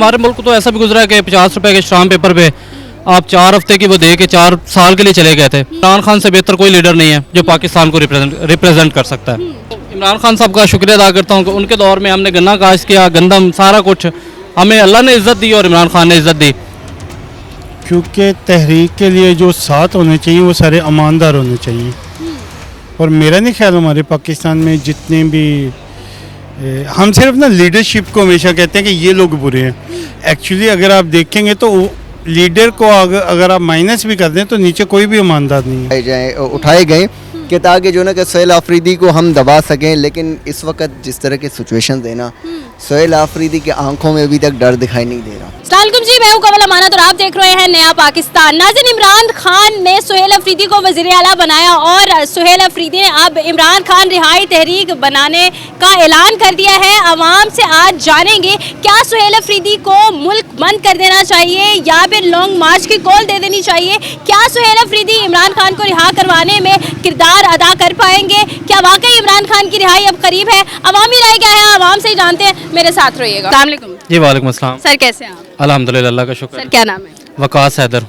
हमारे मुल्क तो ऐसा भी गुजरा है कि 50 रुपए के स्टाम्प पेपर पे आप 4 हफ्ते की वो दे के 4 साल के लिए चले गए थे। इमरान खान से बेहतर कोई लीडर नहीं है जो पाकिस्तान को रिप्रेजेंट कर सकता है। इमरान खान साहब का शुक्रिया अदा करता हूँ कि उनके दौर में हमने गन्ना काश्त किया, गंदम, सारा कुछ हमें अल्लाह ने इज़्ज़त दी और इमरान खान ने इज़्ज़त दी। क्योंकि तहरीक के लिए जो साथ होने चाहिए वो सारे ईमानदार होने चाहिए। और मेरा नहीं ख्याल हमारे पाकिस्तान में जितने भी हम सिर्फ ना लीडरशिप को हमेशा कहते हैं कि ये लोग बुरे हैं। एक्चुअली अगर आप देखेंगे तो लीडर को अगर आप माइनस भी कर दें तो नीचे कोई भी ईमानदार नहीं है। उठाए गए कि ताकि जो ना कि सोहेल आफरीदी को हम दबा सकें, लेकिन इस वक्त जिस तरह के सिचुएशन है ना, सोहेल आफरीदी की आंखों में अभी तक डर दिखाई नहीं दे रहा। अस्सलामुअलैकुम जी, मैं हूं कमल अमानत और आप देख रहे हैं नया पाकिस्तान। नाज़रीन, इमरान खान ने सोहेल अफरीदी को वज़ीर आला बनाया और सोहेल अफरीदी ने अब इमरान खान रिहाई तहरीक बनाने का ऐलान कर दिया है। अवाम से आज जानेंगे क्या सोहेल अफरीदी को मुल्क बंद कर देना चाहिए या फिर लॉन्ग मार्च की कॉल दे देनी चाहिए। क्या सोहेल अफरीदी इमरान खान को रिहा करवाने में किरदार अदा कर पाएंगे? क्या वाकई इमरान खान की रिहाई अब करीब है? अवामी राय क्या है, आवाम से ही जानते हैं। मेरे साथ रहिएगा। अस्सलाम वालेकुम। जी वालेकुम अस्सलाम। सर कैसे हैं आप? अल्हम्दुलिल्लाह, अल्लाह का शुक्र। सर क्या नाम है? वकास हैदर।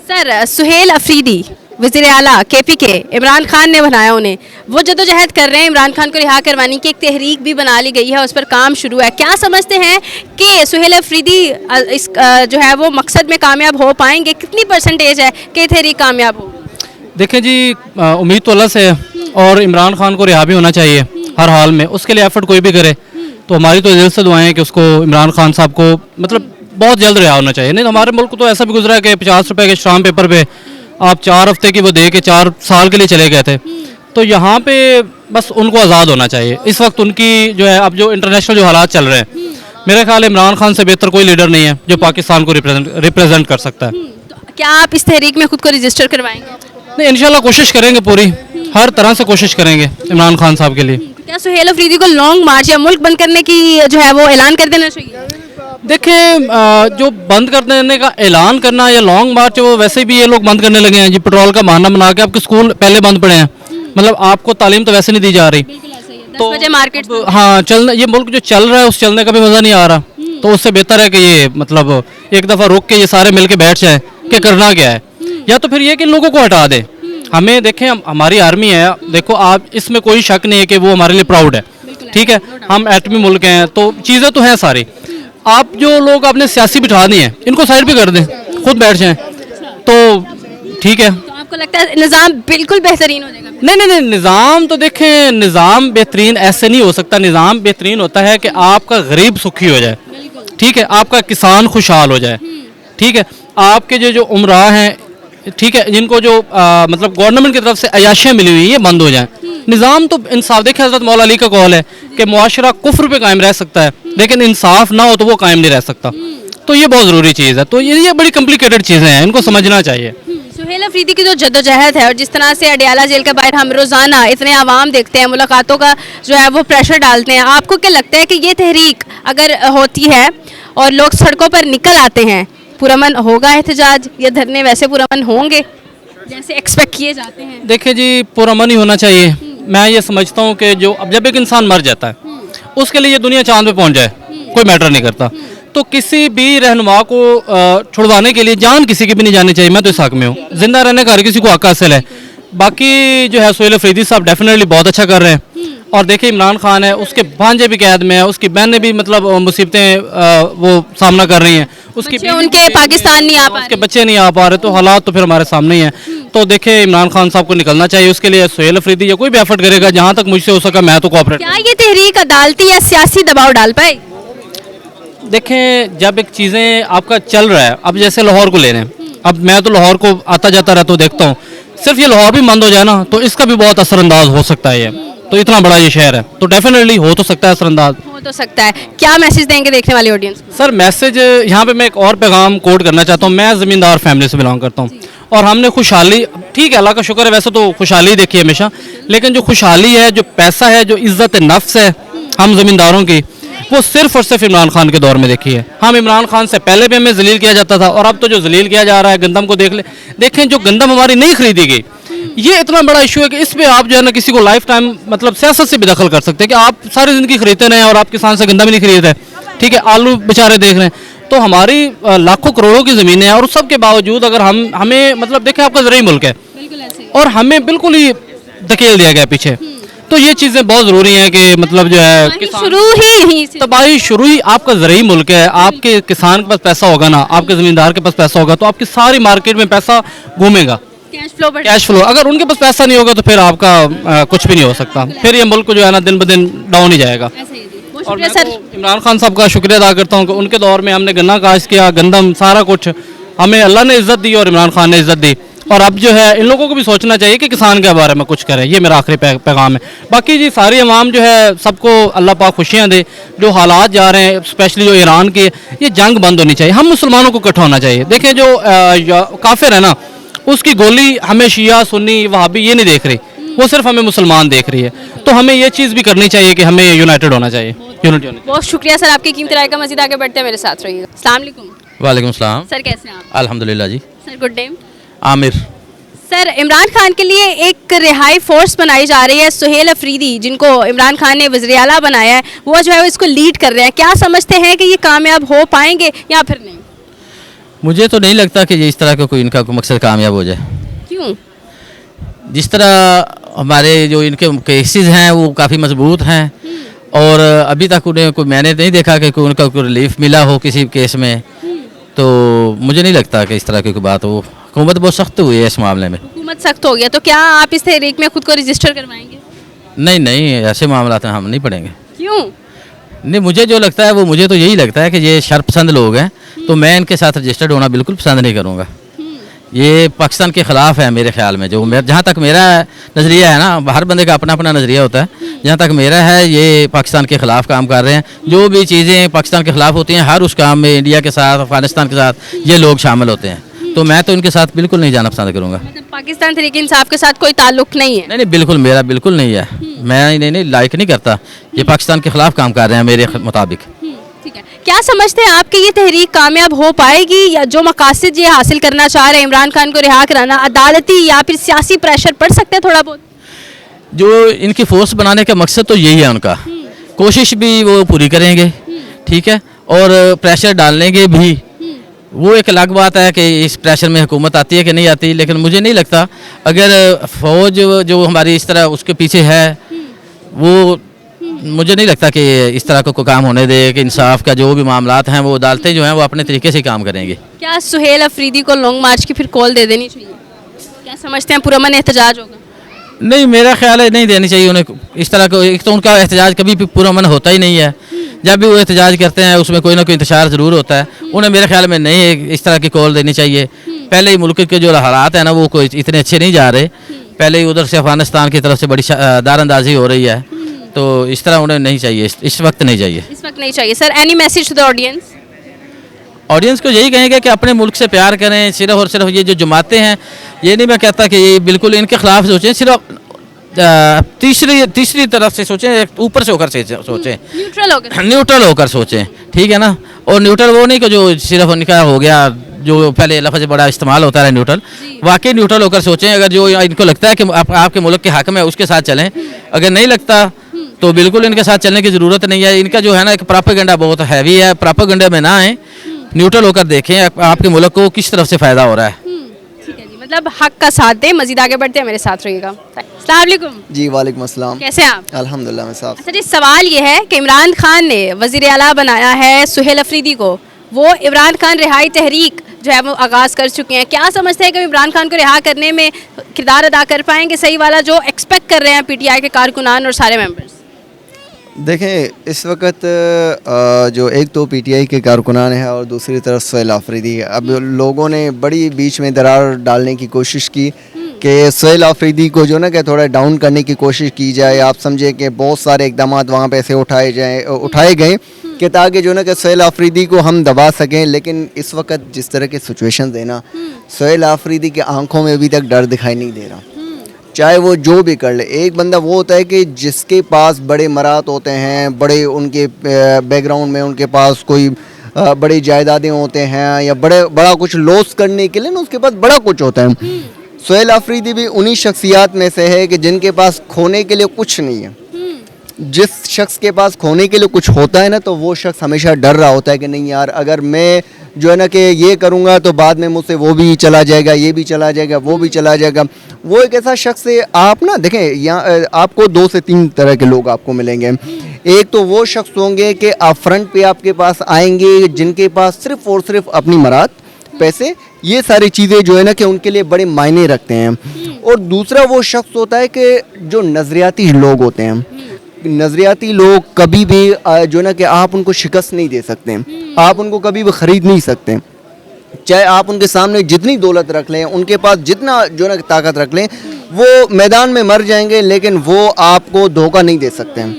सर सोहेल अफरीदी वज़ीर आला KP के इमरान खान ने बनाया उन्हें, वो जदोजहद कर रहे हैं इमरान खान को रिहा करवाने की। एक तहरीक भी बना ली गई है, उस पर काम शुरू है। क्या समझते हैं कि सोहेल अफरीदी इस जो है वो मकसद में कामयाब हो पाएंगे? कितनी परसेंटेज है कि तहरीक कामयाब हो? देखें जी, उम्मीद तो अल्लाह से है और इमरान खान को रिहा भी होना चाहिए हर हाल में। उसके लिए एफर्ट कोई भी करे तो हमारी तो दिल से दुआएं हैं कि उसको इमरान खान साहब को मतलब बहुत जल्द रिहा होना चाहिए। नहीं तो हमारे मुल्क तो ऐसा भी गुजरा है कि 50 रुपए के स्टाम्प पेपर पे आप 4 हफ्ते की वो दे के 4 साल के लिए चले गए थे। तो यहाँ पे बस उनको आज़ाद होना चाहिए। इस वक्त उनकी जो है अब जो इंटरनेशनल जो हालात चल रहे हैं, मेरे ख्याल इमरान खान से बेहतर कोई लीडर नहीं है जो पाकिस्तान को रिप्रेजेंट कर सकता है। तो क्या आप इस तहरीक में खुद को रजिस्टर करवाएंगे? नहीं, इंशाल्लाह कोशिश करेंगे, पूरी हर तरह से कोशिश करेंगे इमरान खान साहब के लिए। क्या सोहेल अफरीदी को लॉन्ग मार्च या मुल्क बंद करने की जो है वो ऐलान कर देना चाहिए? देखें, जो बंद कर देने का ऐलान करना या लॉन्ग मार्च, वो वैसे भी ये लोग बंद करने लगे हैं जी। पेट्रोल का बहाना बना के आपके स्कूल पहले बंद पड़े हैं, मतलब आपको तालीम तो वैसे नहीं दी जा रही। तो मार्केट हाँ, चलना, ये मुल्क जो चल रहा है उस चलने का भी मज़ा नहीं आ रहा। तो उससे बेहतर है कि ये मतलब एक दफ़ा रुक के ये सारे मिल के बैठ जाए कि करना क्या है, या तो फिर ये कि इन लोगों को हटा दें। हमें देखें, हमारी आर्मी है, देखो आप, इसमें कोई शक नहीं है कि वो हमारे लिए प्राउड है, ठीक है। हम एटमी मुल्क हैं तो चीज़ें तो हैं सारी। आप जो लोग आपने सियासी बिठा दिए हैं इनको साइड भी कर दें, खुद बैठ जाएं तो ठीक है। तो आपको लगता है निज़ाम बिल्कुल बेहतरीन हो जाएगा? नहीं, निज़ाम तो देखें, निज़ाम बेहतरीन ऐसे नहीं हो सकता। निज़ाम बेहतरीन होता है कि आपका गरीब सुखी हो जाए, ठीक है, आपका किसान खुशहाल हो जाए, ठीक है, आपके जो उमरा हैं, ठीक है, जिनको जो मतलब गवर्नमेंट की तरफ से अयाशियाँ मिली हुई ये बंद हो जाए। निज़ाम तो इंसाफ, देखिए हज़रत मौला अली का कौल है कि मुआशरा कुफ्र पे कायम रह सकता है लेकिन इंसाफ ना हो तो वो कायम नहीं रह सकता। तो ये बहुत ज़रूरी चीज़ है। तो ये बड़ी कॉम्प्लिकेटेड चीज़ें हैं, इनको समझना चाहिए। सोहेल अफरीदी की जो जद्दोजहद है और जिस तरह से अडियाला जेल के बाहर हम रोज़ाना इतने आवाम देखते हैं, मुलाकातों का जो है वो प्रेशर डालते हैं, आपको क्या लगता है कि ये तहरीक अगर होती है और लोग सड़कों पर निकल आते हैं, पुरअमन होगा एहतजाज या धरने वैसे पुरअमन होंगे जैसे एक्सपेक्ट किए जाते हैं? देखिए जी, पुरअमन ही होना चाहिए। मैं ये समझता हूँ कि जो अब जब एक इंसान मर जाता है उसके लिए ये दुनिया चांद पे पहुँच जाए कोई मैटर नहीं करता। तो किसी भी रहनुमा को छुड़वाने के लिए जान किसी की भी नहीं जानी चाहिए। मैं तो इस हक में हूँ, जिंदा रहने का हर किसी को हक हासिल है। बाकी जो है सोहेल अफरीदी साहब डेफिनेटली बहुत अच्छा कर रहे हैं। और देखिए इमरान खान है, उसके भांजे भी कैद में है, उसकी बहनें भी मतलब मुसीबतें वो सामना कर रही हैं, उसकी उनके पाकिस्तान नहीं आ पा रहे, उसके बच्चे नहीं आ पा रहे। तो हालात तो फिर हमारे सामने ही हैं। तो देखिए इमरान खान साहब को निकलना चाहिए, उसके लिए सोहेल अफरीदी या कोई भी एफर्ट करेगा, जहाँ तक मुझसे हो सका मैं तो कोऑपरेट। क्या ये तहरीक अदालती या सियासी दबाव डाल पाए? देखें, जब एक चीज़ें आपका चल रहा है, अब जैसे लाहौर को ले रहे हैं, अब मैं तो लाहौर को आता जाता रहता हूँ, देखता हूँ, सिर्फ ये लाहौर भी बंद हो जाए ना तो इसका भी बहुत असरअंदाज हो सकता है। ये तो इतना बड़ा ये शहर है तो डेफिनेटली हो तो सकता है, असरअंदाज हो तो सकता है। क्या मैसेज देंगे देखने वाली ऑडियंस को? सर मैसेज यहाँ पे मैं एक और पैगाम कोट करना चाहता हूँ। मैं ज़मींदार फैमिली से बिलोंग करता हूँ और हमने खुशहाली, ठीक है, अल्लाह का शुक्र है, वैसे तो खुशहाली देखी है हमेशा, लेकिन जो खुशहाली है, जो पैसा है, जो इज़्ज़त नफ्स है हम ज़मींदारों की, वो सिर्फ और सिर्फ इमरान खान के दौर में देखी है। हम इमरान खान से पहले भी हमें जलील किया जाता था और अब तो जो जलील किया जा रहा है, गंदम को देखें, जो गंदम हमारी नहीं खरीदी गई, ये इतना बड़ा इशू है कि इस पे आप जो है ना किसी को लाइफ टाइम मतलब सियासत से भी दखल कर सकते हैं कि आप सारी ज़िंदगी खरीदते रहे और आप किसान से गंदम ही नहीं खरीदते, ठीक है, आलू बेचारे देख रहे हैं। तो हमारी लाखों करोड़ों की ज़मीनें हैं और सब के बावजूद अगर हमें मतलब देखें आपका ज़रूरी मुल्क है बिल्कुल ऐसे और हमें बिल्कुल ही धकेल दिया गया पीछे, तो ये चीज़ें बहुत ज़रूरी हैं कि मतलब जो है किसान शुरू ही यहीं से तबाही शुरू ही आपका ज़रूरी मुल्क है। आपके किसान के पास पैसा होगा ना, आपके ज़मींदार के पास पैसा होगा तो आपकी सारी मार्केट में पैसा घूमेगा, कैश फ्लो बढ़ कैश फ्लो। अगर उनके पास पैसा नहीं होगा तो फिर आपका कुछ भी नहीं हो सकता, फिर ये मुल्क जो है ना दिन ब दिन डाउन ही जाएगा। ऐसे ही जी। बहुत और शुक्रिया मैं सर। तो इमरान खान साहब का शुक्रिया अदा करता हूँ कि उनके दौर में हमने गन्ना काश्त किया, गंदम, सारा कुछ हमें अल्लाह ने इज़्ज़त दी और इमरान खान ने इज़्ज़त दी। और अब जो है इन लोगों को भी सोचना चाहिए कि किसान के बारे में कुछ करें, ये मेरा आखिरी पैगाम है। बाकी जी सारी अवाम जो है सबको अल्लाह पाक खुशियाँ दे। जो हालात जा रहे हैं स्पेशली जो ईरान के, ये जंग बंद होनी चाहिए, हम मुसलमानों को इकट्ठा होना चाहिए। देखें जो काफिर है ना उसकी गोली हमें शिया सुन्नी वहाबी ये नहीं देख रही, वो सिर्फ हमें मुसलमान देख रही है। तो हमें ये चीज़ भी करनी चाहिए कि हमें यूनाइटेड होना चाहिए, यूनिटी होनी चाहिए। बहुत शुक्रिया सर आपकी कीमती राय का। मजीद आगे बढ़ते हैं, मेरे साथ रहिएगा। अस्सलाम वालेकुम वालेकुम सलाम। सर, कैसे हैं आप? अल्हम्दुलिल्लाह जी। Sir good day. Aamir. Sir Imran Khan के लिए एक रिहाई फोर्स बनाई जा रही है, सुहेल अफरीदी जिनको इमरान खान ने वज़ीर आला बनाया है, वो जो है वो इसको लीड कर रहे हैं। क्या समझते हैं कि ये कामयाब हो पाएंगे या फिर नहीं? मुझे तो नहीं लगता कि ये इस तरह का कोई इनका कोई मकसद कामयाब हो जाए। क्यों? जिस तरह हमारे जो इनके केसेस हैं वो काफ़ी मजबूत हैं और अभी तक उन्हें कोई मैंने नहीं देखा कि कोई उनका कोई रिलीफ मिला हो किसी केस में, तो मुझे नहीं लगता कि इस तरह की कोई बात हो। हुकूमत बहुत सख्त हुई है इस मामले में। हुकूमत सख्त हो गया तो क्या आप इस तहरीक में खुद को रजिस्टर करवाएंगे? नहीं नहीं, ऐसे मामला हम नहीं पढ़ेंगे। क्यों? नहीं, मुझे जो लगता है वो मुझे तो यही लगता है कि ये शरपसंद लोग हैं, तो मैं इनके साथ रजिस्टर्ड होना बिल्कुल पसंद नहीं करूँगा। ये पाकिस्तान के ख़िलाफ़ है मेरे ख्याल में। जो जहाँ तक मेरा नज़रिया है ना, हर बंदे का अपना अपना नज़रिया होता है, जहाँ तक मेरा है ये पाकिस्तान के ख़िलाफ़ काम कर रहे हैं। जो भी चीज़ें पाकिस्तान के ख़िलाफ़ होती हैं हर उस काम में इंडिया के साथ, अफगानिस्तान के साथ ये लोग शामिल होते हैं, तो मैं तो इनके साथ बिल्कुल नहीं जाना पसंद करूँगा। मतलब पाकिस्तान तहरीक इंसाफ के साथ कोई ताल्लुक नहीं है? नहीं नहीं, बिल्कुल मेरा बिल्कुल नहीं है। मैं नहीं लाइक नहीं करता, ये पाकिस्तान के ख़िलाफ़ काम कर रहे हैं मेरे मुताबिक। ठीक है। क्या समझते हैं आपकी ये तहरीक कामयाब हो पाएगी, या जो मकासद ये हासिल करना चाह रहे हैं इमरान खान को रिहा कराना, अदालती या फिर सियासी प्रेशर पड़ सकता है थोड़ा बहुत? जो इनकी फोर्स बनाने का मकसद तो यही है उनका, कोशिश भी वो पूरी करेंगे, ठीक है, और प्रेशर डालने के भी। वो एक अलग बात है कि इस प्रेशर में हुकूमत आती है कि नहीं आती, लेकिन मुझे नहीं लगता अगर फ़ौज जो हमारी इस तरह उसके पीछे है, वो मुझे नहीं लगता कि इस तरह का कोई काम होने दे कि इंसाफ का जो भी मामलात हैं वो अदालतें जो हैं वो अपने तरीके से काम करेंगी। क्या सुहेल अफरीदी को लॉन्ग मार्च की फिर कॉल दे देनी चाहिए? क्या समझते हैं पुरअमन एहतजाज होगा? नहीं, मेरा ख्याल है नहीं देनी चाहिए उन्हें इस तरह को। एक तो उनका एहतजाज कभी भी पुरअमन होता ही नहीं है। जब भी वो एहतजाज करते हैं उसमें कोई ना कोई इंतशार ज़रूर होता है। उन्हें मेरे ख्याल में नहीं इस तरह की कॉल देनी चाहिए। पहले ही मुल्क के जो हालात हैं ना वो कोई इतने अच्छे नहीं जा रहे। पहले ही उधर से अफगानिस्तान की तरफ से बड़ी दारअंदाजी हो रही है, तो इस तरह उन्हें नहीं चाहिए, इस वक्त नहीं चाहिए। इस वक्त नहीं चाहिए। Sir any message to the audience? Audience को यही कहेंगे कि अपने मुल्क से प्यार करें। सिर्फ और सिर्फ ये जो जमातें हैं, ये नहीं मैं कहता कि ये बिल्कुल इनके ख़िलाफ़ सोचें, सिर्फ तीसरी तरफ से सोचें, ऊपर से होकर से सोचें, न्यूट्रल होकर सोचें, ठीक है ना। और न्यूट्रल वो नहीं कि जो सिर्फ उनका हो गया, जो पहले लफ्ज़ बड़ा इस्तेमाल होता है न्यूट्रल, वाकई न्यूट्रल होकर सोचें। अगर जो इनको लगता है कि आपके मुल्क के हक़ में उसके साथ चलें, अगर नहीं लगता तो बिल्कुल इनके साथ चलने की ज़रूरत नहीं है। इनका जो है ना एक प्रोपेगेंडा बहुत हैवी है, प्रोपेगेंडा में ना आए, न्यूट्रल होकर देखें आपके मुल्क को किस तरफ से फ़ायदा हो रहा है। ठीक है जी, मतलब हक का साथ दें। मजीद आगे बढ़ते हैं, मेरे साथ रहिएगा। अस्सलाम वालेकुम। जी वालेकुम अस्सलाम। कैसे हैं आप? अल्हम्दुलिल्लाह मैं साहब। अच्छा जी, सवाल ये है कि इमरान खान ने वज़ीर आला बनाया है सुहेल अफरीदी को, वो इमरान खान रिहाई तहरीक जो है वो आगाज़ कर चुके हैं। क्या समझते हैं कि इमरान खान को रिहा करने में किरदार अदा कर पाएंगे सही वाला जो एक्सपेक्ट कर रहे हैं पीटीआई के कारकुनान और सारे मेंबर्स? देखें इस वक्त जो एक तो पीटीआई के कारकुनान है और दूसरी तरफ सुहेल आफरीदी है। अब लोगों ने बड़ी बीच में दरार डालने की कोशिश की कि सुहेल आफरीदी को जो ना कि थोड़ा डाउन करने की कोशिश की जाए। आप समझे कि बहुत सारे इकदाम वहाँ पे ऐसे उठाए गए कि ताकि जो ना कि सुहेल आफरीदी को हम दबा सकें। लेकिन इस वक्त जिस तरह के सिचुएशन है ना, सुहेल आफरीदी की आंखों में अभी तक डर दिखाई नहीं दे रहा, चाहे वो जो भी कर ले। एक बंदा वो होता है कि जिसके पास बड़े मरात होते हैं, बड़े उनके बैकग्राउंड में उनके पास कोई बड़ी जायदादें होते हैं या बड़ा कुछ लॉस करने के लिए ना उसके पास बड़ा कुछ होता है। सुहेल आफरीदी भी उन्हीं शख्सियात में से है कि जिनके पास खोने के लिए कुछ नहीं है। जिस शख्स के पास खोने के लिए कुछ होता है ना, तो वो शख्स हमेशा डर रहा होता है कि नहीं यार, अगर मैं जो है ना कि ये करूँगा तो बाद में मुझसे वो भी चला जाएगा, ये भी चला जाएगा, वो भी चला जाएगा। वो एक ऐसा शख्स है, आप ना देखें यहाँ आपको 2 से 3 तरह के लोग आपको मिलेंगे। एक तो वो शख्स होंगे कि आप फ्रंट पे आपके पास आएंगे जिनके पास सिर्फ़ और सिर्फ अपनी मराद, पैसे, ये सारी चीज़ें जो है ना कि उनके लिए बड़े मायने रखते हैं। और दूसरा वो शख्स होता है कि जो नज़रियाती लोग होते हैं। नज़रियाती लोग कभी भी जो है ना कि आप उनको शिकस्त नहीं दे सकते, आप उनको कभी भी ख़रीद नहीं सकते। चाहे आप उनके सामने जितनी दौलत रख लें, उनके पास जितना जो है ना ताकत रख लें, वो मैदान में मर जाएंगे लेकिन वो आपको धोखा नहीं दे सकते।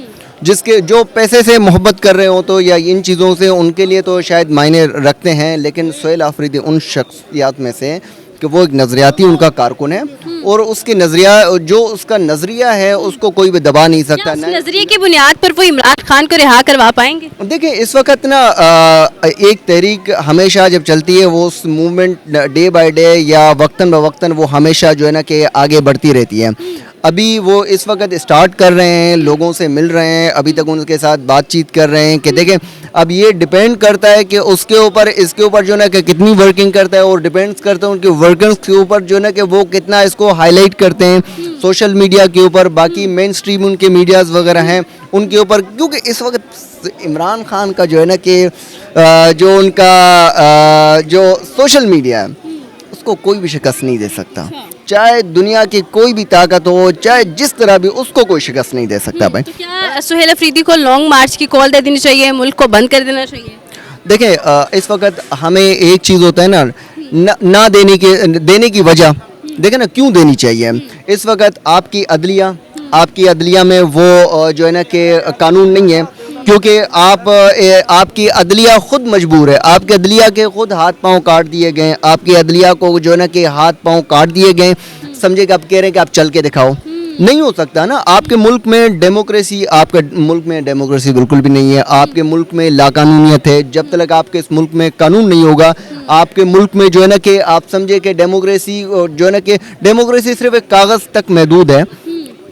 जिसके जो पैसे से मोहब्बत कर रहे हो तो या इन चीज़ों से, उनके लिए तो शायद मायने रखते हैं, लेकिन सुहेल आफरीदी उन शख्सियात में से कि वो एक नज़रियाती उनका कारकुन है और उसके जो उसका नज़रिया है उसको कोई भी दबा नहीं सकता। उस नजरिए की बुनियाद पर वो इमरान खान को रिहा करवा पाएंगे? देखिए इस वक्त ना एक तहरीक हमेशा जब चलती है, वो उस मूवमेंट डे बाय डे या वक्तन ब वक्तन वो हमेशा जो है ना कि आगे बढ़ती रहती है। अभी वो इस वक्त स्टार्ट कर रहे हैं, लोगों से मिल रहे हैं, अभी तक उनके साथ बातचीत कर रहे हैं कि देखें अब ये डिपेंड करता है कि उसके ऊपर, इसके ऊपर जो है ना कि कितनी वर्किंग करता है, और डिपेंड्स करता है उनके वर्कर्स के ऊपर जो है ना कि वो कितना इसको हाईलाइट करते हैं सोशल मीडिया के ऊपर, बाकी मेन स्ट्रीम उनके मीडियाज़ वगैरह हैं उनके ऊपर। क्योंकि इस वक्त इमरान खान का जो है ना कि जो उनका जो सोशल मीडिया है उसको कोई भी शिकस्त नहीं दे सकता, चाहे दुनिया की कोई भी ताकत हो, चाहे जिस तरह भी, उसको कोई शिकस्त नहीं दे सकता भाई। तो क्या सुहेल अफरीदी को लॉन्ग मार्च की कॉल दे देनी चाहिए, मुल्क को बंद कर देना चाहिए? देखें इस वक्त हमें एक चीज़ होता है ना देने की वजह, देखें ना क्यों देनी चाहिए। इस वक्त आपकी अदलिया में वो जो है ना कि कानून नहीं है, क्योंकि आपकी अदलिया खुद मजबूर है, आपके अदलिया के खुद हाथ पांव काट दिए गए, आपकी अदलिया को जो है ना कि हाथ पांव काट दिए गए। समझे कि आप कह रहे हैं कि आप चल के दिखाओ, नहीं हो सकता ना। आपके मुल्क में डेमोक्रेसी, आपके मुल्क में डेमोक्रेसी बिल्कुल भी नहीं है, आपके मुल्क में लाकानूनियत है। जब तक आपके इस मुल्क में कानून नहीं होगा, आपके मुल्क में जो है ना कि आप समझे कि डेमोक्रेसी जो है ना कि डेमोक्रेसी सिर्फ एक कागज़ तक महदूद है,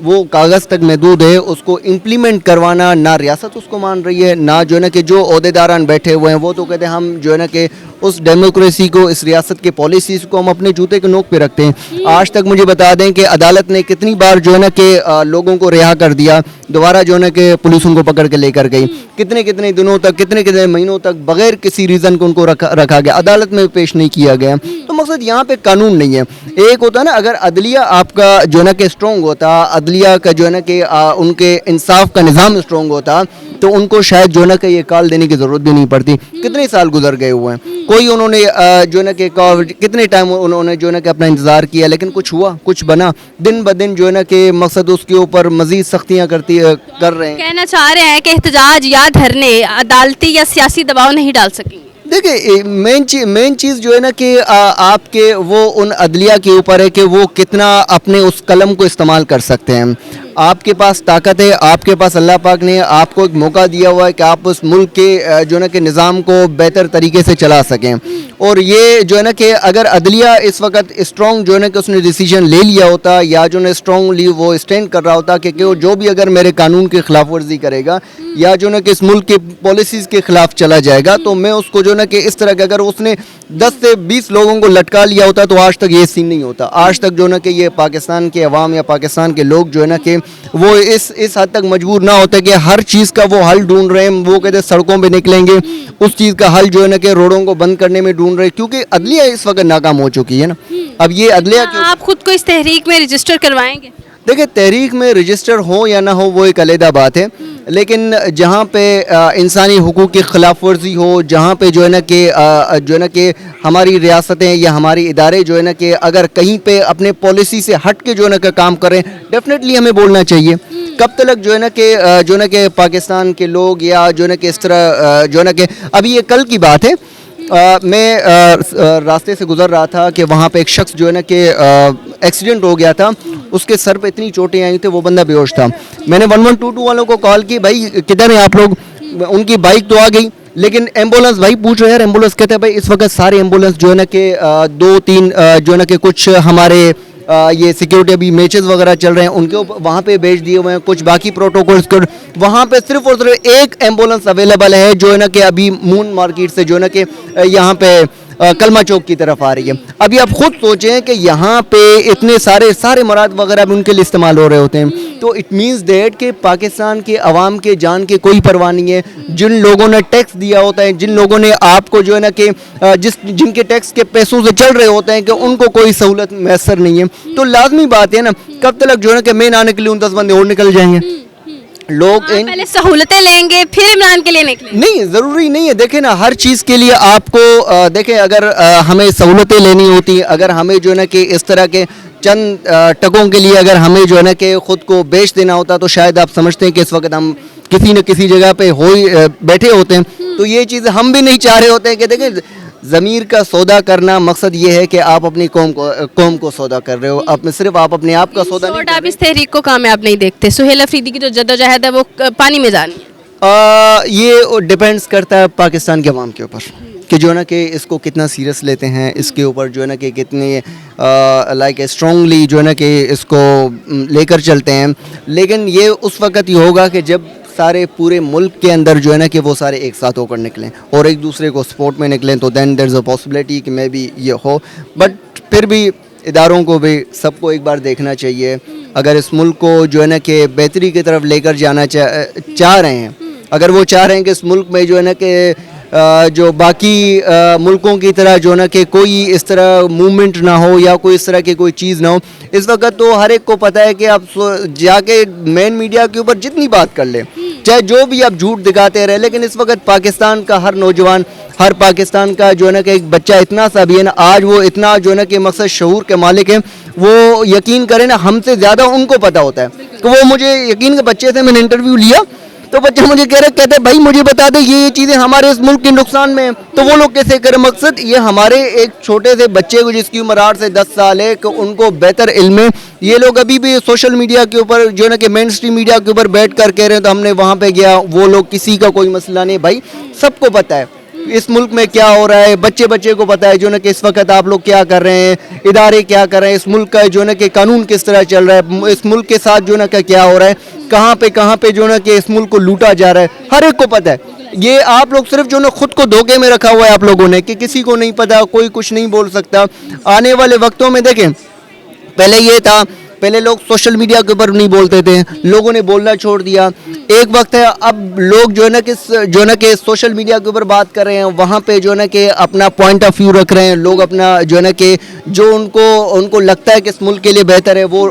वो कागज़ तक महदूद है, उसको इम्प्लीमेंट करवाना ना रियासत उसको मान रही है, ना जो है ना कि जो ओहदेदारान बैठे हुए हैं वो तो कहते हैं हम जो है ना कि उस डेमोक्रेसी को, इस रियासत के पॉलिसीज़ को हम अपने जूते के नोक पे रखते हैं। आज तक मुझे बता दें कि अदालत ने कितनी बार जो है ना कि लोगों को रिहा कर दिया, दोबारा जो है ना कि पुलिस उनको पकड़ के लेकर गई, कितने कितने दिनों तक, कितने कितने महीनों तक बगैर किसी रीज़न को उनको रखा गया, अदालत में पेश नहीं किया गया। तो मकसद यहाँ पे कानून नहीं है। एक होता है ना, अगर अदलिया आपका जो है ना कि स्ट्रॉन्ग होता, अदलिया का जो है ना कि उनके इंसाफ का निज़ाम स्ट्रॉन्ग होता, तो उनको शायद जो है ना कि ये कॉल देने की ज़रूरत भी नहीं पड़ती। कितने साल गुजर गए हुए हैं, कोई उन्होंने जो है ना कि कितने टाइम उन्होंने जो है ना कि अपना इंतज़ार किया, लेकिन कुछ हुआ, कुछ बना। दिन ब दिन जो है ना कि मकसद उसके ऊपर मज़ीद सख्तियाँ कर रहे हैं। कहना चाह रहे हैं कि एहतजाज या धरने अदालती या सियासी दबाव नहीं डाल सकेंगे? देखिए मेन चीज़ जो है ना कि आपके वो उन अदलिया के ऊपर है कि वो कितना अपने उस कलम को इस्तेमाल कर सकते हैं। आपके पास ताकत है, आपके पास अल्लाह पाक ने आपको एक मौका दिया हुआ है कि आप उस मुल्क के जो है ना कि निज़ाम को बेहतर तरीके से चला सकें। और ये जो है ना कि अगर अदलिया इस वक्त स्ट्रॉन्ग जो है ना कि उसने डिसीजन ले लिया होता, या जो है स्ट्रॉन्गली वो स्टैंड कर रहा होता कि जो भी अगर मेरे कानून की खिलाफ वर्जी करेगा या जो है ना कि इस मुल्क के पॉलिसीज़ के ख़िलाफ़ चला जाएगा, तो मैं उसको जो है ना कि इस तरह के, अगर उसने 10 से 20 लोगों को लटका लिया होता तो आज तक ये सीन नहीं होता। आज तक जो है ना कि ये पाकिस्तान के अवाम या पाकिस्तान के लोग जो है ना कि वो इस हद तक मजबूर ना होता कि हर चीज़ का वो हल ढूंढ रहे हैं। वो कहते हैं सड़कों पे निकलेंगे, उस चीज़ का हल जो है ना कि रोडों को बंद करने में ढूंढ रहे हैं, क्योंकि अदलिया इस वक्त नाकाम हो चुकी है ना। अब ये अदलिया आप खुद को इस तहरीक में रजिस्टर करवाएंगे? देखिए तहरीक में रजिस्टर हो या ना हो वो एक अलग बात है, लेकिन जहाँ पे इंसानी हुकूक की खिलाफ वर्जी हो, जहाँ पे जो है ना कि हमारी रियासतें या हमारी इदारे जो है ना कि अगर कहीं पे अपने पॉलिसी से हट के जो है ना कि काम करें, डेफिनेटली हमें बोलना चाहिए। कब तक जो है ना कि पाकिस्तान के लोग या जो है ना कि इस तरह जो है ना कि अभी ये कल की बात है, मैं रास्ते से गुज़र रहा था कि वहाँ पे एक शख्स जो है ना कि एक्सीडेंट हो गया था, उसके सर पे इतनी चोटें आई थी, वो बंदा बेहोश था। मैंने 1122 वालों को कॉल की, भाई किधर हैं आप लोग? उनकी बाइक तो आ गई, लेकिन एम्बुलेंस, भाई पूछ रहे यार एम्बुलेंस, कहते हैं भाई इस वक्त सारे एम्बुलेंस जो है ना कि 2-3 जो है ना कि कुछ हमारे یہ سیکیورٹی ابھی میچز وغیرہ چل رہے ہیں ان کے اوپر وہاں پہ بھیج دیے ہوئے ہیں, کچھ باقی پروٹوکولز کو وہاں پہ صرف اور صرف ایک ایمبولینس اویلیبل ہے جو ہے نا کہ ابھی مون مارکیٹ سے جو ہے نا کہ یہاں پہ کلمہ چوک کی طرف آ رہی ہے. ابھی آپ خود سوچیں کہ یہاں پہ اتنے سارے مراد وغیرہ بھی ان کے لیے استعمال ہو رہے ہوتے ہیں, تو اٹ مینس دیٹ کہ پاکستان کے عوام کے جان کی کوئی پرواہ نہیں ہے. جن لوگوں نے ٹیکس دیا ہوتا ہے, جن لوگوں نے آپ کو جو ہے نا کہ جن کے ٹیکس کے پیسوں سے چل رہے ہوتے ہیں کہ ان کو کوئی سہولت میسر نہیں ہے, تو لازمی بات ہے نا کب تک جو ہے نا کہ مین آنے کے لیے 10 بندے اور نکل جائیں گے. لوگ پہلے سہولتیں لیں گے پھر عمران کے لیے نکلیں. نہیں, ضروری نہیں ہے. دیکھیں نا ہر چیز کے لیے آپ کو دیکھیں اگر ہمیں سہولتیں لینی ہوتی, اگر ہمیں جو ہے نا کہ اس طرح کے چند ٹکوں کے لیے اگر ہمیں جو ہے نا کہ خود کو بیچ دینا ہوتا تو شاید آپ سمجھتے ہیں کہ اس وقت ہم کسی نہ کسی جگہ پہ بیٹھے ہوتے ہیں. تو یہ چیز ہم بھی نہیں چاہ رہے ہوتے ہیں کہ دیکھیں ضمیر کا سودا کرنا مقصد یہ ہے کہ آپ اپنی قوم کو سودا کر رہے ہو, صرف آپ اپنے آپ کا سودا نہیں. آپ اس تحریک کو کامیاب نہیں دیکھتے. سہیل افریدی کی جو جدوجہد ہے وہ پانی میں جانی ہے. یہ ڈیپینڈس کرتا ہے پاکستان کے عوام کے اوپر کہ جو ہے نا کہ اس کو کتنا سیریس لیتے ہیں, اس کے اوپر جو ہے نا کہ کتنے لائک اسٹرانگلی جو ہے نا کہ اس کو لے کر چلتے ہیں. لیکن یہ اس وقت ہی ہوگا کہ جب سارے پورے ملک کے اندر جو ہے نا کہ وہ سارے ایک ساتھ ہو کر نکلیں اور ایک دوسرے کو سپورٹ میں نکلیں, تو دین دیر از اے پاسبلٹی کہ میں بھی یہ ہو. بٹ پھر بھی اداروں کو بھی سب کو ایک بار دیکھنا چاہیے. اگر اس ملک کو جو ہے نا کہ بہتری کی طرف لے کر جانا چاہ رہے ہیں, اگر وہ چاہ رہے ہیں کہ اس ملک میں جو ہے نا کہ جو باقی ملکوں کی طرح جو ہے نا کہ کوئی اس طرح موومنٹ نہ ہو یا کوئی اس طرح کی کوئی چیز نہ ہو, اس وقت تو ہر ایک کو پتہ ہے کہ آپ جا کے مین میڈیا کے اوپر جتنی بات کر لیں, چاہے جو بھی آپ جھوٹ دکھاتے رہے, لیکن اس وقت پاکستان کا ہر نوجوان, ہر پاکستان کا جو ہے نا کہ ایک بچہ اتنا سا بھی ہے نا آج وہ اتنا جو ہے نا کہ مقصد شعور کے مالک ہیں, وہ یقین کریں نا ہم سے زیادہ ان کو پتہ ہوتا ہے. کہ وہ مجھے یقین کے بچے سے میں نے انٹرویو لیا تو بچہ مجھے کہتے بھائی مجھے بتا دے یہ چیزیں ہمارے اس ملک کے نقصان میں ہیں, تو وہ لوگ کیسے کریں. مقصد یہ ہمارے ایک چھوٹے سے بچے کو جس کی عمر 8 سے 10 سال ہے کہ ان کو بہتر علم ہے. یہ لوگ ابھی بھی سوشل میڈیا کے اوپر جو ہے نا کہ مین اسٹریم میڈیا کے اوپر بیٹھ کر کہہ رہے ہیں تو ہم نے وہاں پہ گیا, وہ لوگ کسی کا کوئی مسئلہ نہیں. بھائی سب کو پتہ ہے اس ملک میں کیا ہو رہا ہے, بچے کو پتہ ہے جو ہے نا کہ اس وقت آپ لوگ کیا کر رہے ہیں, ادارے کیا کر رہے ہیں, اس ملک کا جو ہے نا کہ قانون کس طرح چل رہا ہے, اس ملک کے ساتھ جو ہے نا کہ کیا ہو رہا ہے, کہاں پہ جو ہے نا کہ اس ملک کو لوٹا جا رہا ہے, ہر ایک کو پتہ ہے. یہ آپ لوگ صرف جو ہے نا خود کو دھوکے میں رکھا ہوا ہے آپ لوگوں نے کہ کسی کو نہیں پتہ, کوئی کچھ نہیں بول سکتا. آنے والے وقتوں میں دیکھیں پہلے یہ تھا, پہلے لوگ سوشل میڈیا کے اوپر نہیں بولتے تھے, لوگوں نے بولنا چھوڑ دیا. ایک وقت ہے اب لوگ جو ہے نا کہ سوشل میڈیا کے اوپر بات کر رہے ہیں, وہاں پہ جو ہے نا کہ اپنا پوائنٹ آف ویو رکھ رہے ہیں. لوگ اپنا جو ہے نا کہ جو ان کو لگتا ہے کہ اس ملک کے لیے بہتر ہے وہ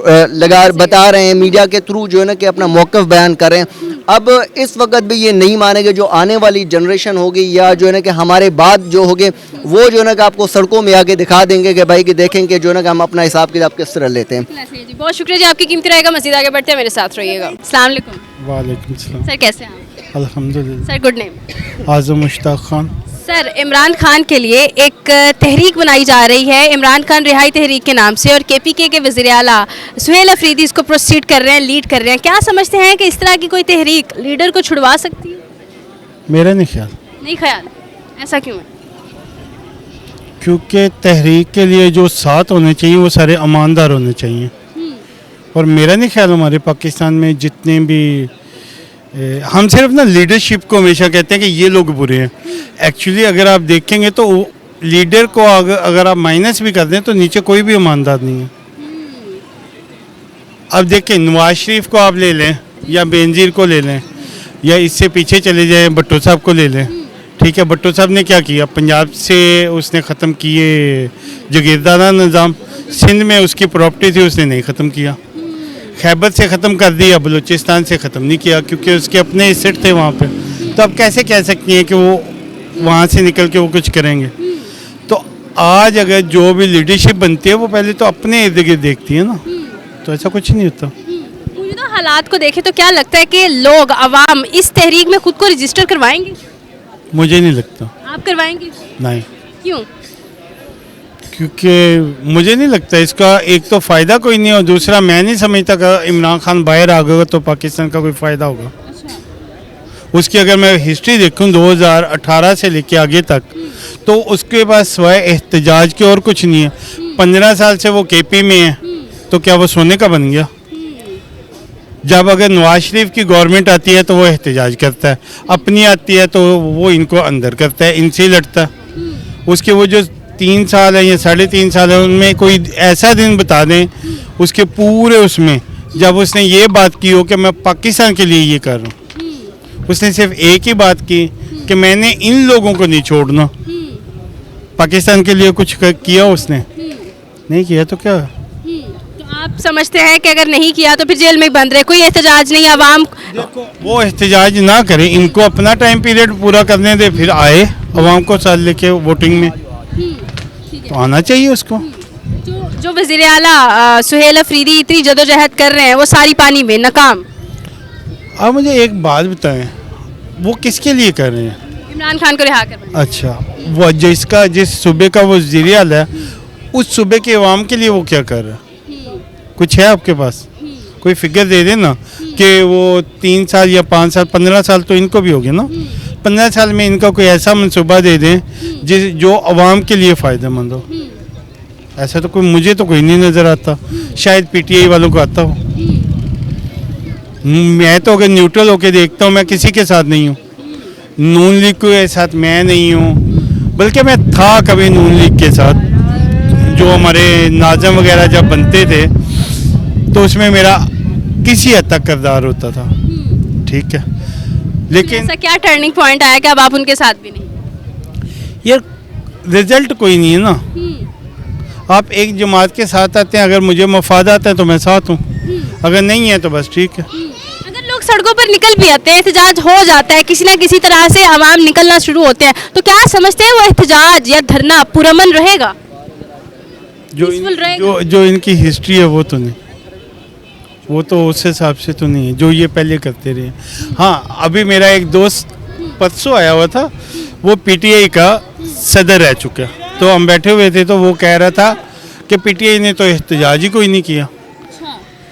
بتا رہے ہیں, میڈیا کے تھرو جو ہے نا کہ اپنا موقف بیان کر رہے ہیں. اب اس وقت بھی یہ نہیں مانیں گے, جو آنے والی جنریشن ہوگی یا جو ہے نا کہ ہمارے بعد جو ہوگے وہ جو ہے نا کہ آپ کو سڑکوں میں آگے دکھا دیں گے کہ بھائی کہ دیکھیں کہ جو ہے نا کہ ہم اپنا حساب کتاب کس طرح لیتے ہیں. بہت شکریہ جی, آپ کی قیمتی رائے گا. مزید آگے بڑھتے ہیں, میرے ساتھ رہیے گا. السلام علیکم. وعلیکم السلام. سر کیسے ہیں آپ؟ الحمدللہ. Sir good name. Azam Mushtaq Khan. Sir Imran Khan کے لیے ایک تحریک بنائی جا رہی ہے عمران خان رہائی تحریک کے نام سے, اور کے پی کے وزیر اعلیٰ سہیل افریدی اس کو پروسیڈ کر رہے ہیں, لیڈ کر رہے ہیں. کیا سمجھتے ہیں کہ اس طرح کی کوئی تحریک لیڈر کو چھڑوا سکتی ہے؟ میرا نہیں خیال. نہیں خیال. ایسا کیوں ہے؟ کیونکہ تحریک کے لیے جو ساتھ ہونے چاہیے وہ سارے ایماندار ہونے چاہیے, اور میرا نہیں خیال ہمارے پاکستان میں جتنے بھی ہم صرف نا لیڈرشپ کو ہمیشہ کہتے ہیں کہ یہ لوگ برے ہیں. ایکچولی اگر آپ دیکھیں گے تو لیڈر کو اگر آپ مائنس بھی کر دیں تو نیچے کوئی بھی ایماندار نہیں ہے. اب دیکھیں نواز شریف کو آپ لے لیں یا بینظیر کو لے لیں یا اس سے پیچھے چلے جائیں بھٹو صاحب کو لے لیں. ٹھیک ہے, بھٹو صاحب نے کیا کیا, پنجاب سے اس نے ختم کیے جاگیردارانہ نظام, سندھ میں اس کی پراپرٹی تھی اس نے نہیں ختم کیا, خیبر سے ختم کر دیا, بلوچستان سے ختم نہیں کیا کیونکہ اس کے اپنے ایسٹ تھے وہاں پہ. تو اب کیسے کہہ سکتی ہیں کہ وہ وہاں سے نکل کے وہ کچھ کریں گے. تو آج اگر جو بھی لیڈرشپ بنتی ہے وہ پہلے تو اپنے ارد گرد دیکھتی ہے نا, تو ایسا کچھ نہیں ہوتا. موجودہ حالات کو دیکھیں تو کیا لگتا ہے کہ لوگ عوام اس تحریک میں خود کو رجسٹر کروائیں گے؟ مجھے نہیں لگتا. آپ کروائیں گے؟ نہیں. کیوں؟ کیونکہ مجھے نہیں لگتا اس کا ایک تو فائدہ کوئی نہیں, اور دوسرا میں نہیں سمجھتا کہ عمران خان باہر آ گیا تو پاکستان کا کوئی فائدہ ہوگا. اس کی اگر میں ہسٹری دیکھوں 2018 سے لے کے آگے تک تو اس کے پاس سوائے احتجاج کے اور کچھ نہیں ہے. 15 سال سے وہ کے پی میں ہے, तो क्या वो सोने का बन गया? जब अगर नवाज शरीफ की गवर्नमेंट आती है तो वो एहतजाज करता है, अपनी आती है तो वो इनको अंदर करता है, इनसे ही लड़ता है। उसके वो जो 3 साल है या 3.5 साल है, उनमें कोई ऐसा दिन बता दें उसके पूरे उसमें जब उसने ये बात की हो कि मैं पाकिस्तान के लिए ये कर रहा हूँ। उसने सिर्फ एक ही बात की कि मैंने इन लोगों को नहीं छोड़ना। पाकिस्तान के लिए कुछ किया उसने? नहीं किया तो क्या? तो आप समझते हैं कि अगर नहीं किया तो फिर जेल में बंद रहे, कोई एहतजाज नहीं, आवाम देखो वो एहतजाज ना करें, इनको अपना टाइम पीरियड पूरा करने दे, फिर आए अवाम को साथ लेके वोटिंग में, तो आना चाहिए उसको। जो वज़ीर आला सुहेल अफरीदी इतनी जदोजहद कर रहे हैं वो सारी पानी में नाकाम। आप मुझे एक बात बताएं, वो किसके लिए कर रहे हैं? इमरान खान को रिहा कर। अच्छा, वो जिस सूबे का वो वज़ीर आला है, उस सूबे के अवाम के लिए वो क्या कर रहा है? कुछ है आपके पास? कोई फिगर दे दे ना कि वो 3 साल या 5 साल 15 साल तो इनको भी हो गया ना, 15 साल में इनका कोई ऐसा मनसूबा दे दें जो अवाम के लिए फ़ायदेमंद हो। ऐसा तो मुझे तो कोई नहीं नज़र आता, शायद पीटीआई वालों को आता हो। मैं तो अगर न्यूट्रल होकर देखता हूँ, मैं किसी के साथ नहीं हूँ, नून लीग के साथ मैं नहीं हूँ, बल्कि मैं था कभी नून लीग के साथ, जो हमारे नाज़म वगैरह जब बनते थे तो उसमें मेरा किसी हद तक किरदार होता था, ठीक है। लेकिन ऐसा क्या टर्निंग पॉइंट आया कि अब आप उनके साथ भी नहीं? यार रिजल्ट कोई नहीं है ना। आप एक जमात के साथ आते हैं, अगर मुझे मफाद आता है तो मैं साथ हूँ, अगर नहीं है तो बस ठीक है। अगर लोग सड़कों पर निकल भी आते हैं, एहतजाज हो जाता है, किसी ना किसी तरह से आवाम निकलना शुरू होते हैं, तो क्या समझते हैं वो एहतजाज या धरना पुरअमन रहेगा? Peaceful रहेगा? जो इनकी हिस्ट्री है वो तो नहीं, वो तो उस हिसाब से तो नहीं है जो ये पहले करते रहे। हाँ, अभी मेरा एक दोस्त परसों आया हुआ था, वो पीटीआई का सदर रह चुका, तो हम बैठे हुए थे तो वो कह रहा था कि पीटीआई ने तो एहतजाज ही कोई नहीं किया।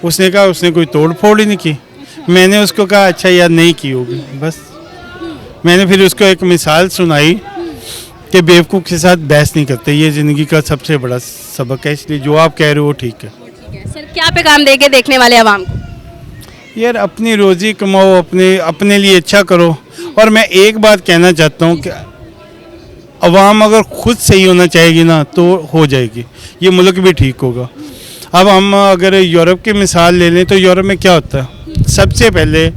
उसने कहा उसने कोई तोड़ फोड़ ही नहीं की। मैंने उसको कहा अच्छा यार नहीं की होगी, बस। मैंने फिर उसको एक मिसाल सुनाई कि बेवकूफ़ के साथ बहस नहीं करते, ये ज़िंदगी का सबसे बड़ा सबक है, इसलिए जो आप कह रहे हो वो ठीक है। सर क्या पैगाम देंगे देखने वाले आवाम को? यार अपनी रोज़ी कमाओ, अपने लिए अच्छा करो। और मैं एक बात कहना चाहता हूँ कि अवाम अगर खुद सही होना चाहेगी ना तो हो जाएगी, ये मुल्क भी ठीक होगा। अब हम अगर यूरोप की मिसाल ले लें तो यूरोप में क्या होता है, सबसे पहले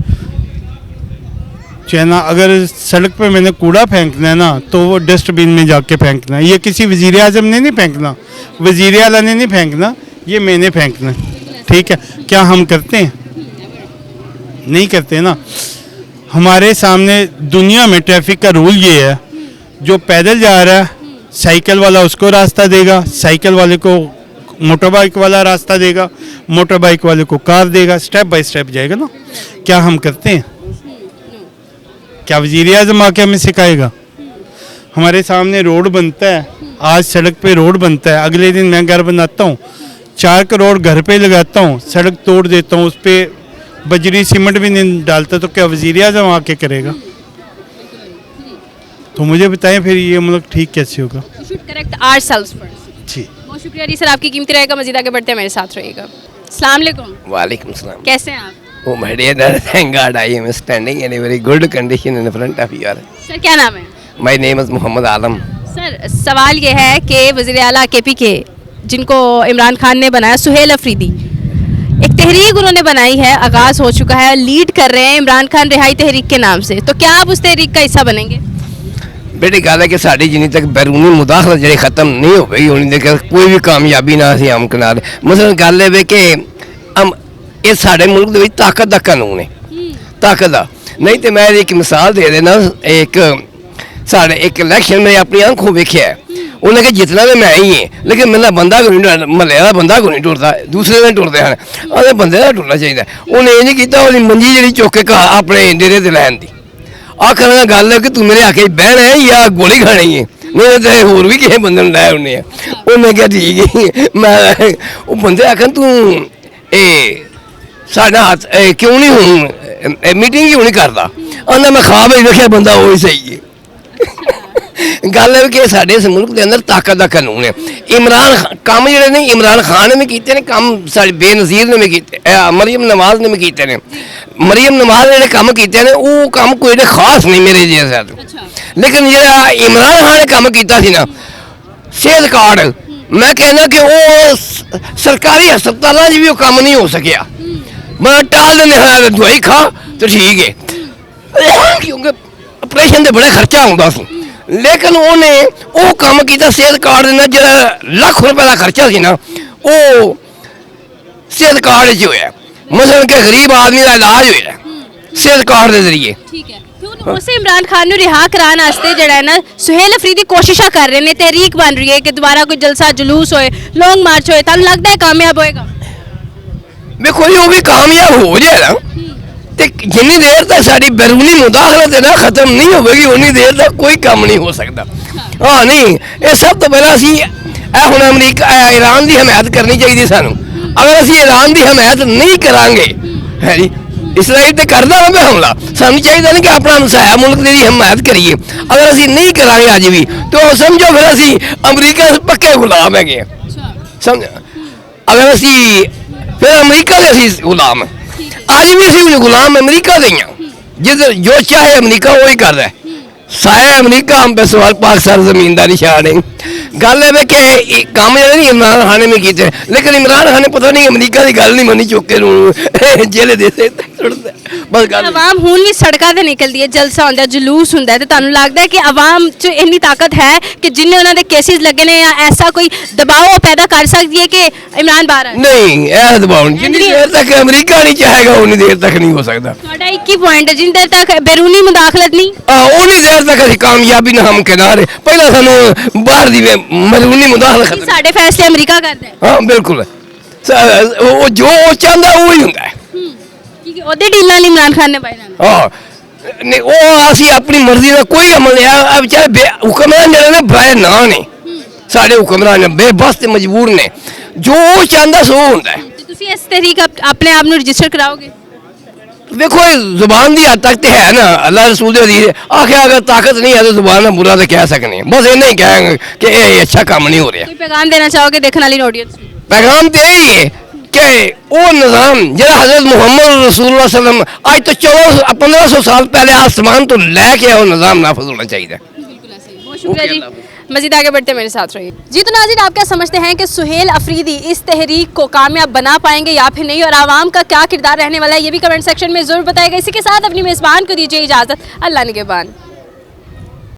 चाइना, अगर सड़क पे मैंने कूड़ा फेंकना है ना तो वो डस्टबिन में जाके फेंकना है। ये किसी वज़ीर आज़म ने नहीं फेंकना, वज़ीर आला ने नहीं फेंकना, ये मैंने फेंकना है, ठीक है। क्या हम करते हैं? नहीं करते ना। हमारे सामने दुनिया में ट्रैफिक का रूल ये है, जो पैदल जा रहा है साइकिल वाला उसको रास्ता देगा, साइकिल वाले को मोटर बाइक वाला रास्ता देगा, मोटर बाइक वाले को कार देगा, स्टेप बाय स्टेप जाएगा ना। क्या हम करते हैं? क्या वज़ीर आज़म आके हमें सिखाएगा? हमारे सामने रोड बनता है, आज सड़क पे रोड बनता है, अगले दिन मैं घर बनाता हूँ, 4 करोड़ घर पे लगाता हूँ, सड़क तोड़ देता हूँ, उस पर बजरी सीमेंट भी नहीं डालता, तो क्या वज़ीर आज़म आके करेगा? तो मुझे बताएं फिर ये मुल्क ठीक कैसे होगा? We should correct ourselves first. जी बहुत शुक्रिया जी सर, आपकी कीमती राय का मज़ीद आगे बढ़ते हैं मेरे साथ रहिएगा। अस्सलाम वालेकुम। वालेकुम सलाम. कैसे हैं आप? Oh my dear, thank God I am standing in a very good condition in front of you. Sir क्या नाम है? My name is Muhammad Alam. Sir सवाल ये है कि वज़ीर आला केपी के जिनको इमरान खान ने बनाया, सुहेल अफरीदी, एक तहरीक उन्होंने बनाई है, आगाज़ हो चुका है, लीड कर रहे हैं इमरान खान रिहाई तहरीक के नाम से, तो क्या आप उस तहरीक का हिस्सा बनेंगे? बेटे गल है कि साड़ी जिन्नी तक बैरूनी मुदाखलत जी खत्म नहीं हो गई उन्नी तक कोई भी कामयाबी ना असीं आम कनाल। मसलन गल है कि ये साढ़े मुल्क दे विच ताकत दा कानून है, ताकत दा नहीं। तो मैं एक मिसाल दे देना, एक साढ़े एक इलेक्शन में अपनी आंखों वेख्या है, उन्हें कि जितना भी मैं ही है, लेकिन मेरा बंदा को नहीं, महल्ले का बंदा को नहीं टुरता, दूसरे ने टुरते हैं, अरे बंदे का टुरना चाहिए। उन्हें ये नहीं किया वो मंजी जी चुक के कहा अपने डेरे से लैन की। आखिर गल है कि तू मेरे आके बहना है या गोली खानी है, नहीं तो होर भी किसी बंदे लै आने। उन्हें क्या ठीक है, मैं वो बंदे आखन तू साढ़ा हाथ क्यों नहीं हूँ मीटिंग क्यों नहीं करता? आंदा मैं ख्वाब ही देखा बंदा वो ही सही है। ਗੱਲ ਹੈ ਕਿ ਸਾਡੇ ਇਸ ਮੁਲਕ ਦੇ ਅੰਦਰ ਤਾਕਤ ਦਾ ਕਾਨੂੰਨ ਹੈ। ਕੰਮ ਜਿਹੜੇ ਨੇ ਇਮਰਾਨ ਖਾਨ ਨੇ ਵੀ ਕੀਤੇ ਨੇ, ਕੰਮ ਸਾਡੇ ਬੇਨਜ਼ੀਰ ਨੇ ਵੀ ਕੀਤੇ, ਮਰੀਮ ਨਵਾਜ਼ ਨੇ ਵੀ ਕੀਤੇ ਨੇ। ਮਰੀਮ ਨਵਾਜ਼ ਨੇ ਜਿਹੜੇ ਕੰਮ ਕੀਤੇ ਨੇ ਉਹ ਕੰਮ ਕੋਈ ਜਿਹੜੇ ਖਾਸ ਨਹੀਂ ਮੇਰੇ ਜੈਸਾ, ਲੇਕਿਨ ਜਿਹੜਾ ਇਮਰਾਨ ਖਾਨ ਨੇ ਕੰਮ ਕੀਤਾ ਸੀ ਨਾ ਸਿਹਤ ਕਾਰਡ, ਮੈਂ ਕਹਿੰਦਾ ਕਿ ਉਹ ਸਰਕਾਰੀ ਹਸਪਤਾਲਾਂ 'ਚ ਵੀ ਉਹ ਕੰਮ ਨਹੀਂ ਹੋ ਸਕਿਆ। ਮੈਂ ਟਾਲ ਦਿੰਦੇ ਹਾਂ ਦਵਾਈ ਖਾ ਤੇ ਠੀਕ ਹੈ, ਕਿਉਂਕਿ ਆਪਰੇਸ਼ਨ ਤੇ ਬੜਾ ਖਰਚਾ ਆਉਂਦਾ ਸੀ, ਲੇਕਿਨ ਉਹਨੇ ਉਹ ਕੰਮ ਕੀਤਾ ਸਿਹਤ ਕਾਰਡ ਦੇ ਨਾਲ। ਜਿਹੜਾ ਲੱਖ ਰੁਪਏ ਦਾ ਖਰਚਾ ਸੀ ਨਾ ਉਹ ਸਿਹਤ ਕਾਰਡ 'ਚ ਹੋਇਆ। ਮਸਲਨ ਕਿ ਗਰੀਬ ਆਦਮੀ ਦਾ ਇਲਾਜ ਹੋਇਆ ਸਿਹਤ ਕਾਰਡ ਦੇ ਜ਼ਰੀਏ। ਠੀਕ ਹੈ, ਤੇ ਹੁਣ ਉਸੇ ਇਮਰਾਨ ਖਾਨ ਨੂੰ ਰਿਹਾ ਕਰਾਉਣ ਵਾਸਤੇ ਜਿਹੜਾ ਹੈ ਨਾ ਸੁਹੇਲ ਅਫਰੀਦੀ ਕੋਸ਼ਿਸ਼ਾਂ ਕਰ ਰਹੇ ਨੇ, ਤਹਿਰੀਕ ਬਣ ਰਹੀ ਹੈ ਕਿ ਦੁਬਾਰਾ ਕੋਈ ਜਲਸਾ ਜਲੂਸ ਹੋਏ, ਲੌਂਗ ਮਾਰਚ ਹੋਏ। ਤੁਹਾਨੂੰ ਲੱਗਦਾ ਹੈ ਕਾਮਯਾਬ ਹੋਏਗਾ? ਵੇਖੋ ਜੀ ਉਹ ਵੀ ਕਾਮਯਾਬ ਹੋ ਜਾਏ ਨਾ ਤੇ ਜਿੰਨੀ ਦੇਰ ਤੱਕ ਸਾਡੀ ਬੈਰੂਨੀ ਮੁਦਾਖਲਤ ਹੈ ਨਾ ਖਤਮ ਨਹੀਂ ਹੋਵੇਗੀ ਉਨੀ ਦੇਰ ਤੱਕ ਕੋਈ ਕੰਮ ਨਹੀਂ ਹੋ ਸਕਦਾ। ਹਾਂ ਨਹੀਂ, ਇਹ ਸਭ ਤੋਂ ਪਹਿਲਾਂ ਅਸੀਂ ਇਹ ਹੁਣ ਅਮਰੀਕਾ ਈਰਾਨ ਦੀ ਹਮਾਇਤ ਕਰਨੀ ਚਾਹੀਦੀ ਸਾਨੂੰ। ਅਗਰ ਅਸੀਂ ਈਰਾਨ ਦੀ ਹਮਾਇਤ ਨਹੀਂ ਕਰਾਂਗੇ ਹੈ ਜੀ, ਇਸਰਾਈਲ ਤੇ ਕਰਦਾ ਵਾ ਮੈਂ ਹਮਲਾ, ਸਾਨੂੰ ਚਾਹੀਦਾ ਨਹੀਂ ਕਿ ਆਪਣਾ ਹਮਸਾਇਆ ਮੁਲਕ ਦੀ ਹਮਾਇਤ ਕਰੀਏ। ਅਗਰ ਅਸੀਂ ਨਹੀਂ ਕਰਾਂਗੇ ਅੱਜ ਵੀ ਤਾਂ ਉਹ ਸਮਝੋ ਫਿਰ ਅਸੀਂ ਅਮਰੀਕਾ ਦੇ ਪੱਕੇ ਗੁਲਾਮ ਹੈਗੇ ਆ। ਸਮਝ, ਅਗਰ ਅਸੀਂ ਫਿਰ ਅਮਰੀਕਾ ਦੇ ਅਸੀਂ ਗੁਲਾਮ, ਅੱਜ ਵੀ ਅਸੀਂ ਗੁਲਾਮ ਅਮਰੀਕਾ ਦੇ ਹਾਂ। ਜਿੱਧਰ ਜੋ ਚਾਹੇ ਅਮਰੀਕਾ ਉਹ ਹੀ ਕਰਦਾ, ਸਾਇਆ ਅਮਰੀਕਾ ਹਮ पे सवाल पाक सर ਜ਼ਮੀਨ ਦਾ ਨਿਸ਼ਾਨ ਹੈ। ਗੱਲ ਹੈ ਕਿ ਕੰਮ ਜਿਹੜੇ ਨਹੀਂ ਇਮਰਾਨ ਖਾਨ ਨੇ ਵੀ ਕੀਤੇ, ਲੇਕਿਨ ਇਮਰਾਨ ਖਾਨ ਨੇ ਪਤਾ ਨਹੀਂ ਅਮਰੀਕਾ ਦੀ ਗੱਲ ਨਹੀਂ ਮੰਨੀ, ਚੁੱਕ ਕੇ ਨੂੰ ਜੇਲੇ ਦੇ ਸੁੱਟਦਾ। ਬਸ ਗੱਲ ਆਵਾਮ ਹੁਣ ਵੀ ਸੜਕਾਂ ਤੇ ਨਿਕਲਦੀ ਹੈ, ਜਲਸਾ ਹੁੰਦਾ, ਜਲੂਸ ਹੁੰਦਾ, ਤੇ ਤੁਹਾਨੂੰ ਲੱਗਦਾ ਹੈ ਕਿ ਆਵਾਮ 'ਚ ਇੰਨੀ ਤਾਕਤ ਹੈ ਕਿ ਜਿੰਨੇ ਉਹਨਾਂ ਦੇ ਕੇਸਿਸ ਲੱਗੇ ਨੇ ਜਾਂ ਐਸਾ ਕੋਈ ਦਬਾਅ ਪੈਦਾ ਕਰ ਸਕਦੀ ਹੈ ਕਿ ਇਮਰਾਨ ਬਾਹਰ ਆਏ? ਨਹੀਂ, ਇਹ ਦਬਾਅ ਜਿੰਨੀ ਦੇਰ ਤੱਕ ਅਮਰੀਕਾ ਨਹੀਂ ਚਾਹੇਗਾ ਉਨੀ ਦੇਰ ਤੱਕ ਨਹੀਂ ਹੋ ਸਕਦਾ। ਤੁਹਾਡਾ ਇੱਕ ਹੀ ਪੁਆਇੰਟ ਹੈ, ਜਿੰਨੀ ਦੇਰ ਤੱਕ ਬੈਰੂਨੀ ਮੁਦਾਖਲਤ ਨਹੀਂ ਉਨੀ ਦੇਰ ਤੱਕ ਅਸੀਂ ਕਾਮਯਾਬੀ ਨਾ ਹਮਕਿਨਾਰ। ਪਹਿਲਾਂ ਸਾਨੂੰ ਬਾਹਰ ਦੀ ਮਰੂਨੀ ਮੁਦਾਖਲਤ, ਸਾਡੇ ਫੈਸਲੇ ਅਮਰੀਕਾ ਕਰਦਾ ਹੈ। ਹਾਂ ਬਿਲਕੁਲ, ਉਹ ਜੋ ਚਾਹੁੰਦਾ ਉਹ ਹੀ ਹੁੰਦਾ ਹੈ। ਕਿਉਂਕਿ ਉਹਦੇ ਡੀਲ ਨਾਲ ਇਮਰਾਨ ਖਾਨ ਨੇ ਪਾਈ ਜਾਣਾ। ਹਾਂ ਨਹੀਂ, ਉਹ ਅਸੀਂ ਆਪਣੀ ਮਰਜ਼ੀ ਦਾ ਕੋਈ ਅਮਲ ਨਹੀਂ ਆ। ਵਿਚਾਰੇ ਹੁਕਮਰਾਨ ਜਿਹੜੇ ਨੇ ਬੈ ਨਾ ਨੇ, ਸਾਡੇ ਹੁਕਮਰਾਨ ਬੇਬਸ ਤੇ ਮਜਬੂਰ ਨੇ, ਜੋ ਉਹ ਚਾਹੁੰਦਾ ਸੋ ਹੁੰਦਾ ਹੈ। ਤੇ ਤੁਸੀਂ ਇਸ ਤਰੀਕ ਆਪਣੇ ਆਪ ਨੂੰ ਰਜਿਸਟਰ ਕਰਾਓਗੇ? देखो जुबान की हद तक तो है ना, अल्लाह रसूल आखिर अगर ताकत नहीं है तो जुबान में बुरा तो कह सकते हैं, बस इन्ना ही कहेंगे कि ये अच्छा काम नहीं हो रहा। कोई पैगाम देना चाहोगे देखने वाली ऑडियंस? पैगाम तो यही है कि वो निज़ाम जो हज़रत मुहम्मद रसूलुल्लाह सल्लम आज तो 1500 साल पहले आसमान तो लैके वो निज़ाम नाफिज होना चाहिए। बहुत शुक्रिया जी, मजीद आगे बढ़ते मेरे साथ रहिए जी। तो नाज़रीन, आप क्या समझते हैं कि सुहेल अफरीदी इस तहरीक को कामयाब बना पाएंगे या फिर नहीं, और आवाम का क्या किरदार रहने वाला है, ये भी कमेंट सेक्शन में ज़रूर बताएगा। इसी के साथ अपनी मेज़बान को दीजिए इजाज़त, अल्लाह निगहबान।